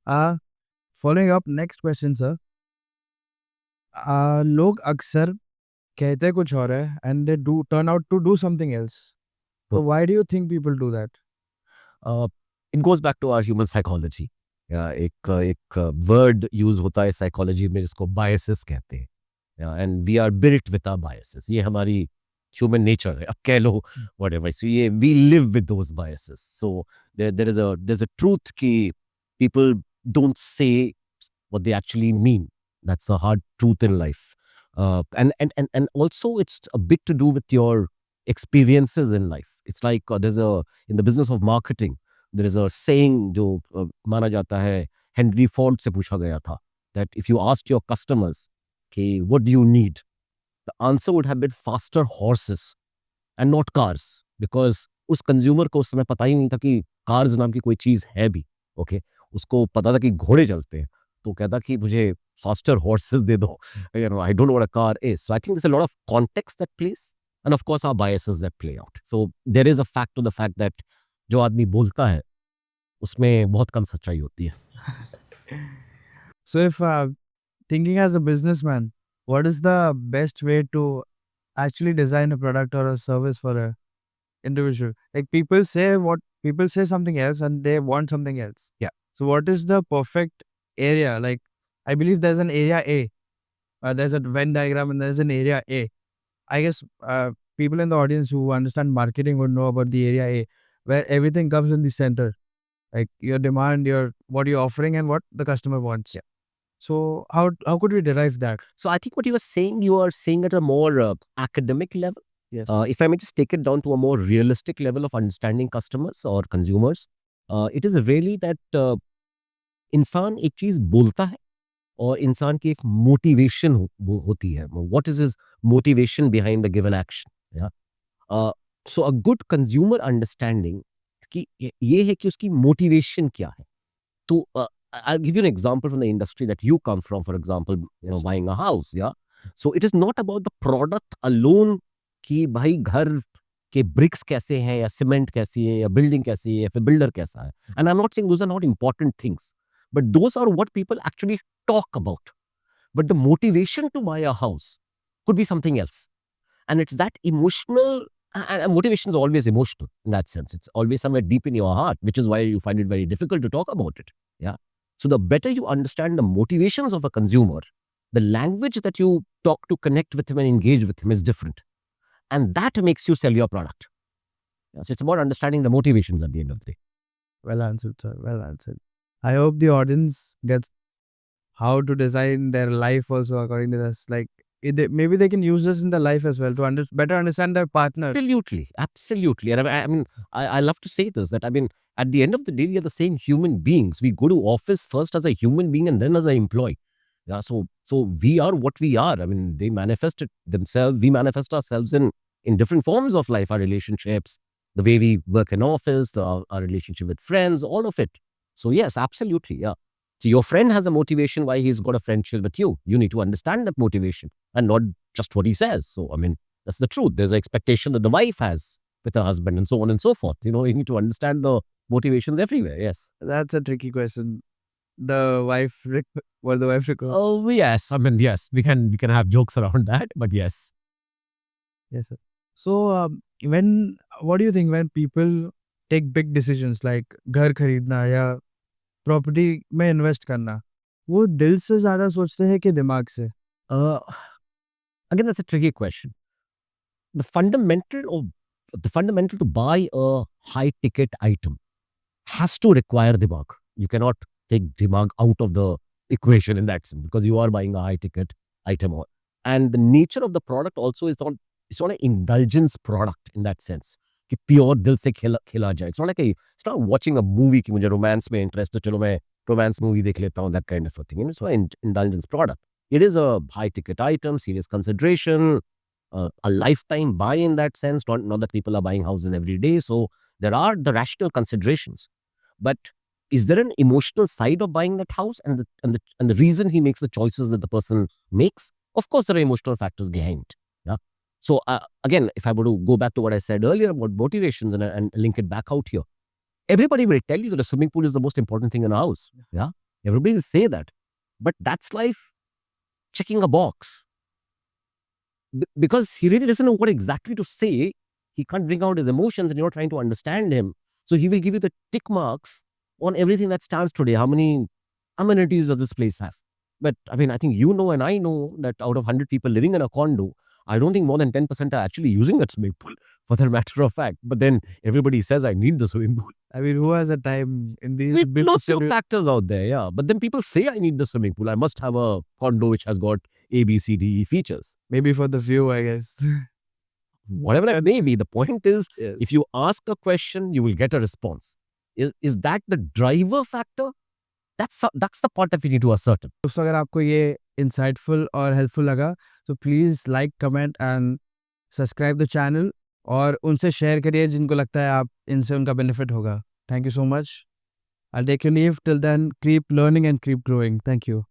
Uh, Following up, next question, sir. लोग अक्सर कहते कुछ और है and they do turn out to do something else. So why do you think people do that? Uh, it goes back to our human psychology. एक word use होता है psychology में जिसको बायसेस कहते हैं, and we are built with our biases. ये हमारी human nature है, अब कह लो व्हाटएवर. सो ये we live with those biases. So there is a truth कि people don't say what they actually mean. That's a hard truth in life. And also it's a bit to do with your experiences in life. It's like in the business of marketing, there is a saying जो माना जाता है, Henry Ford से पूछा गया था, that if you asked your customers कि what do you need, the answer would have been faster horses and not cars, because उस कंज्यूमर को उस समय पता ही नहीं था कि कार्स नाम की कोई चीज़ है भी. ओके, उसको पता था कि घोड़े चलते हैं, तो कहता कि मुझे faster horses दे दो. I don't know what a car is. So I think there's a lot of context that plays, and of course our biases that play out. So there is a fact to the fact that जो आदमी बोलता है उसमें बहुत कम सच्चाई होती है. So if thinking as a businessman, what is the best way to actually design a product or a service for a individual? Like people say something else and they want something else. Yeah. So what is the perfect area? Like I believe there's an area A. There's a Venn diagram and there's an area A. I guess people in the audience who understand marketing would know about the area A, where everything comes in the center, like your demand, your what you're offering, and what the customer wants. Yeah. So how could we derive that? So I think what you are saying at a more academic level. Yes. If I may just take it down to a more realistic level of understanding customers or consumers, it is really that इंसान एक चीज बोलता है और इंसान की एक motivation होती है. What is his motivation behind the given action. So a good consumer understanding कि ये है कि उसकी मोटिवेशन क्या है. तो I'll give you an example from the industry that you come from, for example, buying a house. Yeah. So it is not about the product alone कि भाई घर के bricks कैसे हैं या सीमेंट कैसी है या बिल्डिंग कैसी है या फिर बिल्डर कैसा है. And I'm not saying those are not important things, but those are what people actually talk about. But the motivation to buy a house could be something else. And it's that emotional, and motivation is always emotional in that sense. It's always somewhere deep in your heart, which is why you find it very difficult to talk about it. Yeah. So the better you understand the motivations of a consumer, the language that you talk to connect with him and engage with him is different. And that makes you sell your product. Yeah, so it's about understanding the motivations at the end of the day. Well answered, sir. Well answered. I hope the audience gets how to design their life also according to this. Like maybe they can use this in their life as well to better understand their partner. Absolutely, absolutely. And I mean, I love to say this, that I mean, at the end of the day, we are the same human beings. We go to office first as a human being and then as an employee. Yeah, so we are what we are. I mean, they manifest it themselves. We manifest ourselves in different forms of life, our relationships, the way we work in office, our relationship with friends, all of it. So yes, absolutely, yeah. So your friend has a motivation why he's got a friendship with you. You need to understand that motivation and not just what he says. So, I mean, that's the truth. There's an expectation that the wife has with her husband and so on and so forth. You need to understand the motivations everywhere. Yes. That's a tricky question. The wife, what the wife requires. Oh, yes. I mean, yes, we can have jokes around that, but yes. Yes, sir. So, what do you think when people take big decisions like घर खरीदना या property में invest करना, वो दिल से ज्यादा सोचते हैं कि दिमाग से? Again, that's a tricky question. The fundamental to buy a high ticket item has to require dimag. You cannot take dimag out of the equation in that sense, because you are buying a high ticket item. And the nature of the product also is not, it's not an indulgence product in that sense. कि pure दिल से खिला जाए. It's not watching a movie कि मुझे romance में interest है, चलो मैं रोमांस मूवी देख लेता हूँ, that kind of a thing. It's an indulgence product. It is a high ticket item, serious consideration, a lifetime buy in that sense. Not that people are buying houses every day. So there are the rational considerations. But is there an emotional side of buying that house and the reason he makes the choices that the person makes? Of course, there are emotional factors behind it. Yeah. So again, if I were to go back to what I said earlier about motivations and link it back out here, everybody will tell you that a swimming pool is the most important thing in a house. Yeah. Everybody will say that. But that's life checking a box. Because he really doesn't know what exactly to say. He can't bring out his emotions and you're trying to understand him. So he will give you the tick marks on everything that stands today. How many amenities does this place have? But I mean, I think you know and I know that out of 100 people living in a condo, I don't think more than 10% are actually using that swimming pool, for that matter of fact. But then everybody says, I need the swimming pool. I mean, who has a time in these With big lots of city- factors out there, yeah. But then people say, I need the swimming pool. I must have a condo which has got A, B, C, D, E features. maybe for the view, I guess. Whatever that may be, the point is, Yes. if you ask a question, you will get a response. Is that the driver factor? That's the part that we need to ascertain. दोस्तों अगर आपको ये insightful और helpful लगा तो please like comment and subscribe the channel और उनसे share करिए जिनको लगता है आप इनसे उनका बेनिफिट होगा. Thank you so much. I'll take your leave till then. Keep learning and keep growing. Thank you.